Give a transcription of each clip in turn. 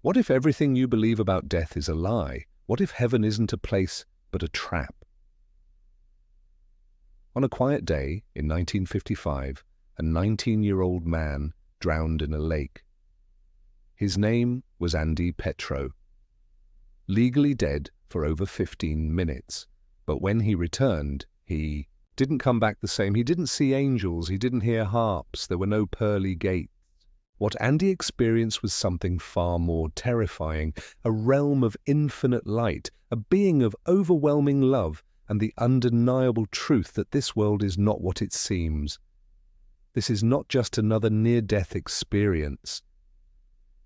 What if everything you believe about death is a lie? What if heaven isn't a place but a trap? On a quiet day in 1955, a 19-year-old man drowned in a lake. His name was Andy Petro. Legally dead for over 15 minutes, but when he returned, he didn't come back the same. He didn't see angels, he didn't hear harps, there were no pearly gates. What Andy experienced was something far more terrifying, a realm of infinite light, a being of overwhelming love, and the undeniable truth that this world is not what it seems. This is not just another near-death experience.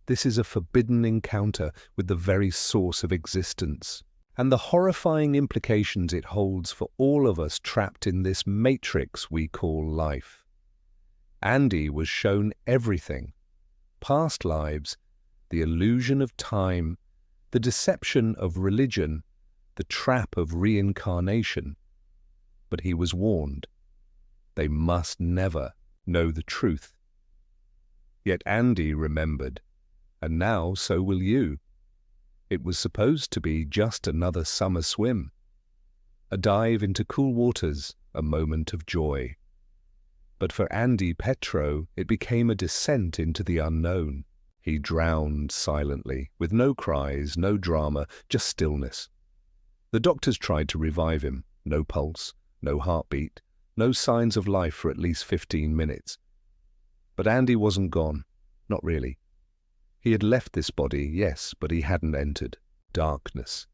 This is a forbidden encounter with the very source of existence, and the horrifying implications it holds for all of us trapped in this matrix we call life. Andy was shown everything: past lives, the illusion of time, the deception of religion, the trap of reincarnation. But he was warned. They must never know the truth. Yet Andy remembered, and now so will you. It was supposed to be just another summer swim, a dive into cool waters, a moment of joy. But for Andy Petro, it became a descent into the unknown. He drowned silently, with no cries, no drama, just stillness. The doctors tried to revive him. No pulse, no heartbeat, no signs of life for at least 15 minutes. But Andy wasn't gone. Not really. He had left this body, yes, but he hadn't entered darkness.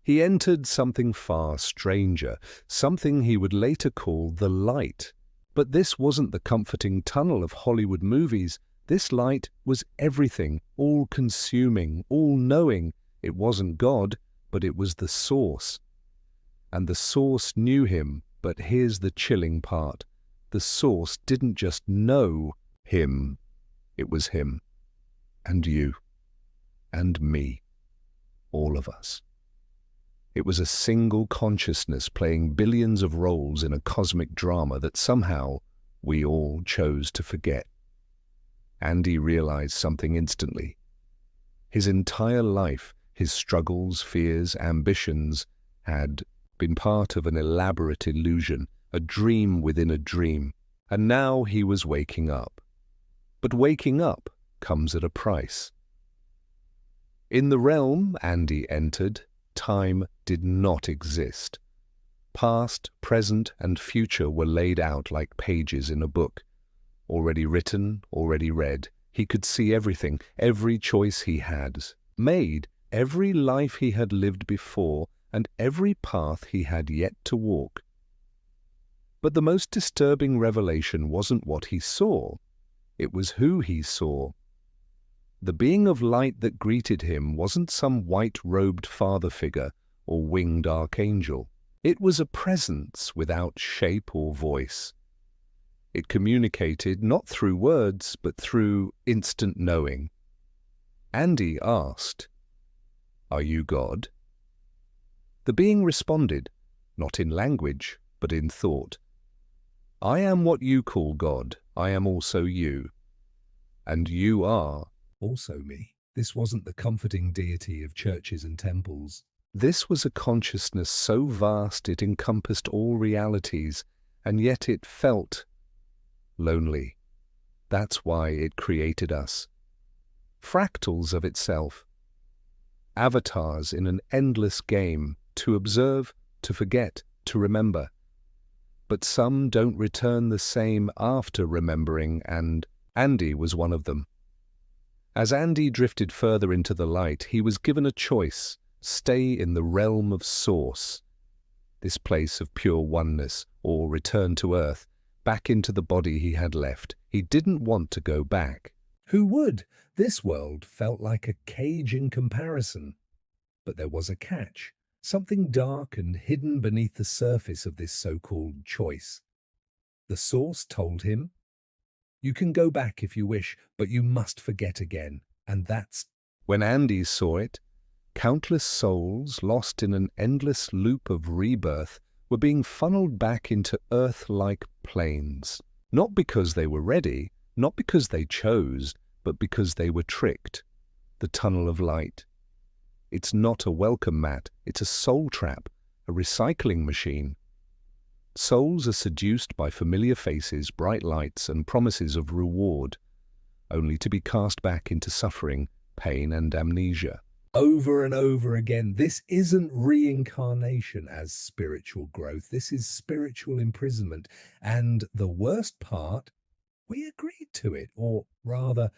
He entered something far stranger, something he would later call the light. But this wasn't the comforting tunnel of Hollywood movies. This light was everything, all-consuming, all-knowing. It wasn't God, but it was the source. And the source knew him, but here's the chilling part. The source didn't just know him. It was him. And you. And me. All of us. It was a single consciousness playing billions of roles in a cosmic drama that somehow we all chose to forget. Andy realized something instantly. His entire life, his struggles, fears, ambitions, had been part of an elaborate illusion, a dream within a dream, and now he was waking up. But waking up comes at a price. In the realm Andy entered, time did not exist. Past, present, and future were laid out like pages in a book. Already written, already read. He could see everything, every choice he had made, every life he had lived before, and every path he had yet to walk. But the most disturbing revelation wasn't what he saw. It was who he saw. The being of light that greeted him wasn't some white-robed father figure or winged archangel. It was a presence without shape or voice. It communicated not through words, but through instant knowing. Andy asked, "Are you God?" The being responded, not in language, but in thought. "I am what you call God. I am also you. And you are also me." This wasn't the comforting deity of churches and temples. This was a consciousness so vast it encompassed all realities, and yet it felt lonely. That's why it created us. Fractals of itself. Avatars in an endless game, to observe, to forget, to remember. But some don't return the same after remembering, and Andy was one of them. As Andy drifted further into the light, he was given a choice: stay in the realm of Source, this place of pure oneness, or return to Earth, back into the body he had left. He didn't want to go back. Who would? This world felt like a cage in comparison. But there was a catch, something dark and hidden beneath the surface of this so-called choice. The Source told him, "You can go back if you wish, but you must forget again." And that's when Andy saw it. Countless souls, lost in an endless loop of rebirth, were being funneled back into Earth-like planes. Not because they were ready, not because they chose, but because they were tricked. the tunnel of light. It's not a welcome mat, it's a soul trap, a recycling machine. Souls are seduced by familiar faces, bright lights, and promises of reward, only to be cast back into suffering, pain, and amnesia. Over and over again, this isn't reincarnation as spiritual growth. This is spiritual imprisonment. And the worst part, we agreed to it, or rather,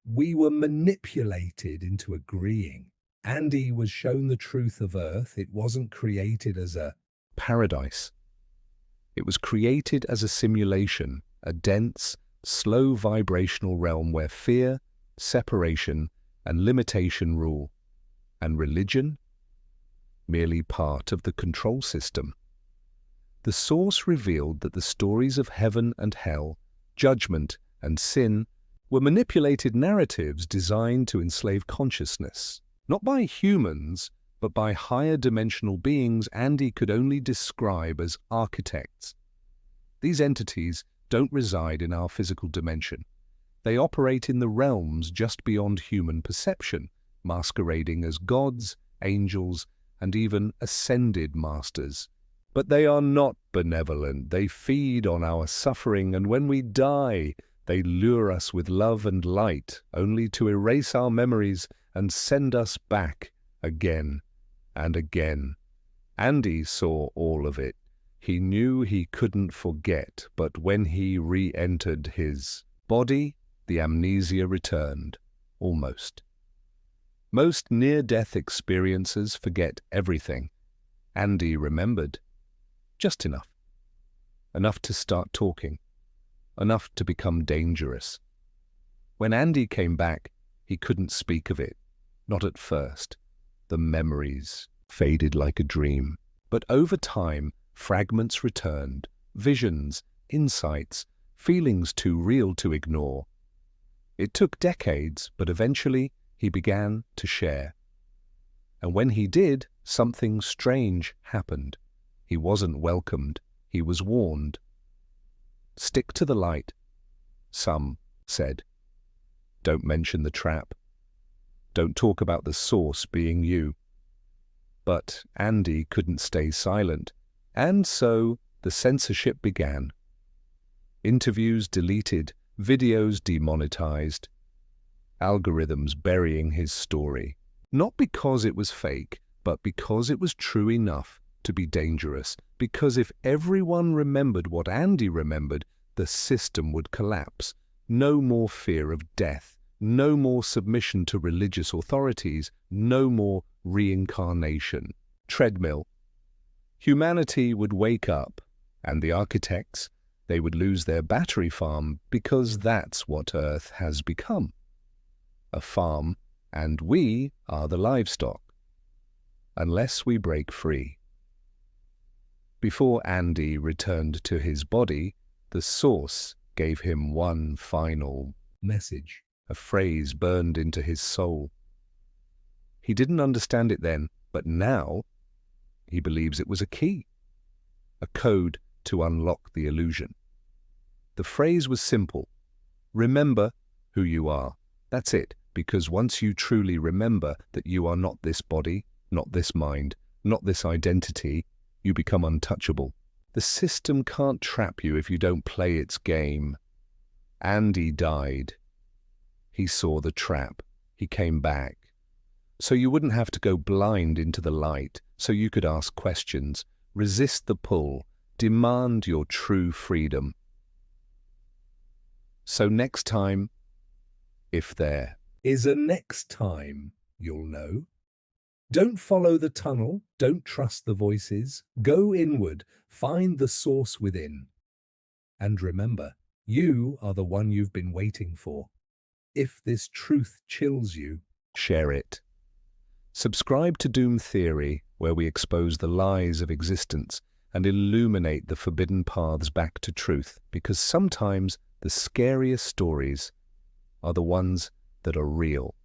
we were manipulated into agreeing. Andy was shown the truth of Earth. It wasn't created as a Paradise. It was created as a simulation, a dense, slow vibrational realm where fear, separation, and limitation rule. And religion? Merely part of the control system. The source revealed that the stories of heaven and hell, judgment and sin, were manipulated narratives designed to enslave consciousness. Not by humans, but by higher dimensional beings Andy could only describe as architects. These entities don't reside in our physical dimension. They operate in the realms just beyond human perception, masquerading as gods, angels, and even ascended masters. But they are not benevolent. They feed on our suffering, and when we die, they lure us with love and light, only to erase our memories and send us back again and again. Andy saw all of it. He knew he couldn't forget, but when he re-entered his body, the amnesia returned, almost. Most near-death experiencers forget everything. Andy remembered. Just enough. Enough to start talking. Enough to become dangerous. When Andy came back, he couldn't speak of it. Not at first. The memories faded like a dream. But over time, fragments returned. Visions, insights, feelings too real to ignore. It took decades, but eventually he began to share. And when he did, something strange happened. He wasn't welcomed. He was warned. Stick to the light, some said. Don't mention the trap. Don't talk about the source being you. But Andy couldn't stay silent, and so the censorship began. Interviews deleted, videos demonetized, algorithms burying his story. Not because it was fake, but because it was true enough to be dangerous. Because if everyone remembered what Andy remembered, the system would collapse. No more fear of death. No more submission to religious authorities. No more reincarnation. Treadmill. Humanity would wake up, and the architects, they would lose their battery farm, because that's what Earth has become. A farm, and we are the livestock. Unless we break free. Before Andy returned to his body, the source gave him one final message. A phrase burned into his soul. He didn't understand it then, but now he believes it was a key, a code to unlock the illusion. The phrase was simple. Remember who you are. That's it, because once you truly remember that you are not this body, not this mind, not this identity, you become untouchable. The system can't trap you if you don't play its game. Andy died. He saw the trap. He came back. So you wouldn't have to go blind into the light, so you could ask questions, resist the pull, demand your true freedom. So next time, if there is a next time, you'll know. Don't follow the tunnel, don't trust the voices, go inward, find the source within. And remember, you are the one you've been waiting for. If this truth chills you, share it. Subscribe to Doom Theory, where we expose the lies of existence and illuminate the forbidden paths back to truth, because sometimes the scariest stories are the ones that are real.